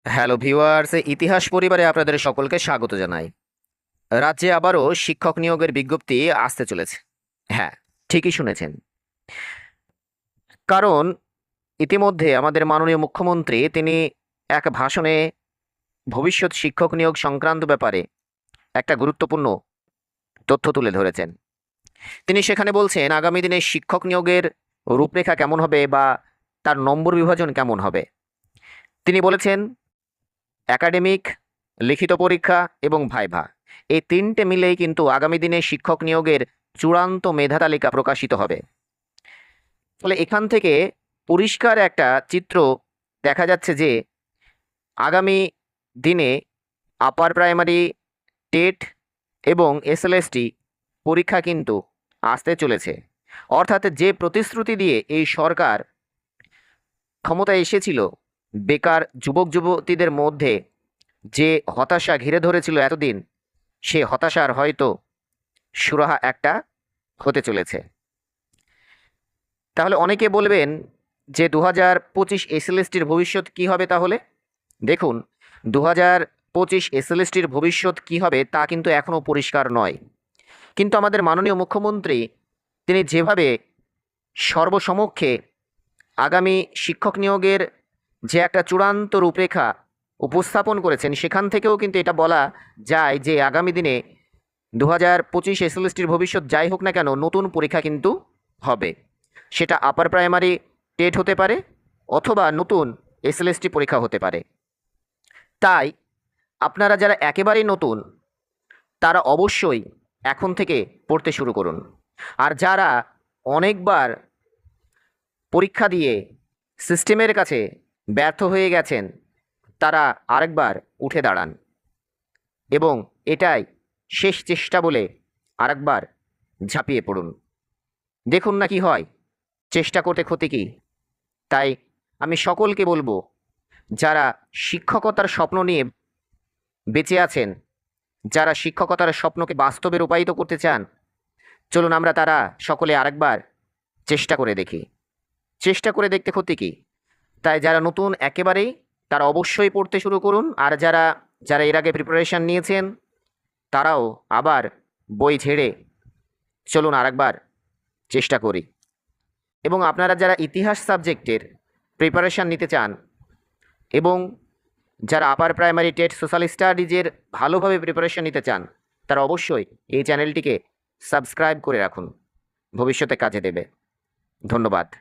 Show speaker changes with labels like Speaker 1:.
Speaker 1: Hello viewers, ইতিহাস পরিবারে আপনাদের সকলকে স্বাগত জানাই। রাজ্যে আবারও শিক্ষক নিয়োগের বিজ্ঞপ্তি আসতে চলেছে। হ্যাঁ, ঠিকই শুনেছেন। কারণ ইতিমধ্যে আমাদের মাননীয় মুখ্যমন্ত্রী তিনি এক ভাষণে ভবিষ্যৎ শিক্ষক নিয়োগ সংক্রান্ত ব্যাপারে একটা গুরুত্বপূর্ণ তথ্য তুলে ধরেছেন। তিনি সেখানে বলছেন আগামী দিনে শিক্ষক নিয়োগের রূপরেখা কেমন হবে বা তার নম্বর বিভাজন কেমন হবে। তিনি বলেছেন একাডেমিক, লিখিত পরীক্ষা এবং ভাইভা এই তিনটে মিলেই কিন্তু আগামী দিনে শিক্ষক নিয়োগের চূড়ান্ত মেধা তালিকা প্রকাশিত হবে। ফলে এখান থেকে পরিষ্কার একটা চিত্র দেখা যাচ্ছে যে আগামী দিনে আপার প্রাইমারি, টেট এবং এসএলএসটি পরীক্ষা কিন্তু আসতে চলেছে। অর্থাৎ যে প্রতিশ্রুতি দিয়ে এই সরকার ক্ষমতায় এসেছিল, বেকার যুবক যুবতীদের মধ্যে যে হতাশা ঘিরে ধরেছিল এতদিন, সে হতাশার হয়তো সুরাহা একটা হতে চলেছে। তাহলে অনেকে বলবেন যে 2025 এসএলএসটির ভবিষ্যৎ কী হবে। তাহলে দেখুন, 2025 এসএলএসটির ভবিষ্যৎ কী হবে তা কিন্তু এখনও পরিষ্কার নয়। কিন্তু আমাদের মাননীয় মুখ্যমন্ত্রী তিনি যেভাবে সর্বসমক্ষে আগামী শিক্ষক নিয়োগের যে একটা চূড়ান্ত রূপরেখা উপস্থাপন করেছেন, সেখান থেকেও কিন্তু এটা বলা যায় যে আগামী দিনে 2025 এসএলএসটির ভবিষ্যৎ যাই হোক না কেন, নতুন পরীক্ষা কিন্তু হবে। সেটা আপার প্রাইমারি টেট হতে পারে অথবা নতুন এসএলএসটি পরীক্ষা হতে পারে। তাই আপনারা যারা একেবারেই নতুন তারা অবশ্যই এখন থেকে পড়তে শুরু করুন। আর যারা অনেকবার পরীক্ষা দিয়ে সিস্টেমের কাছে ব্যর্থ হয়ে গেছেন, তারা আরেকবার উঠে দাঁড়ান এবং এটাই শেষ চেষ্টা বলে আরেকবার ঝাঁপিয়ে পড়ুন। দেখুন না কি হয়, চেষ্টা করতে ক্ষতি কী। তাই আমি সকলকে বলবো, যারা শিক্ষকতার স্বপ্ন নিয়ে বেঁচে আছেন, যারা শিক্ষকতার স্বপ্নকে বাস্তবে রূপায়িত করতে চান, চলুন আমরা তারা সকলে আরেকবার চেষ্টা করে দেখি। চেষ্টা করে দেখতে ক্ষতি কী। তাই যারা নতুন একেবারেই তারা অবশ্যই পড়তে শুরু করুন। আর যারা যারা এর আগে প্রিপারেশান নিয়েছেন তারাও আবার বই ঝেড়ে চলুন আরেকবার চেষ্টা করি। এবং আপনারা যারা ইতিহাস সাবজেক্টের প্রিপারেশান নিতে চান এবং যারা আপার প্রাইমারি, টেট, সোশ্যাল স্টাডিজের ভালোভাবে প্রিপারেশান নিতে চান, তারা অবশ্যই এই চ্যানেলটিকে সাবস্ক্রাইব করে রাখুন, ভবিষ্যতে কাজে দেবে। ধন্যবাদ।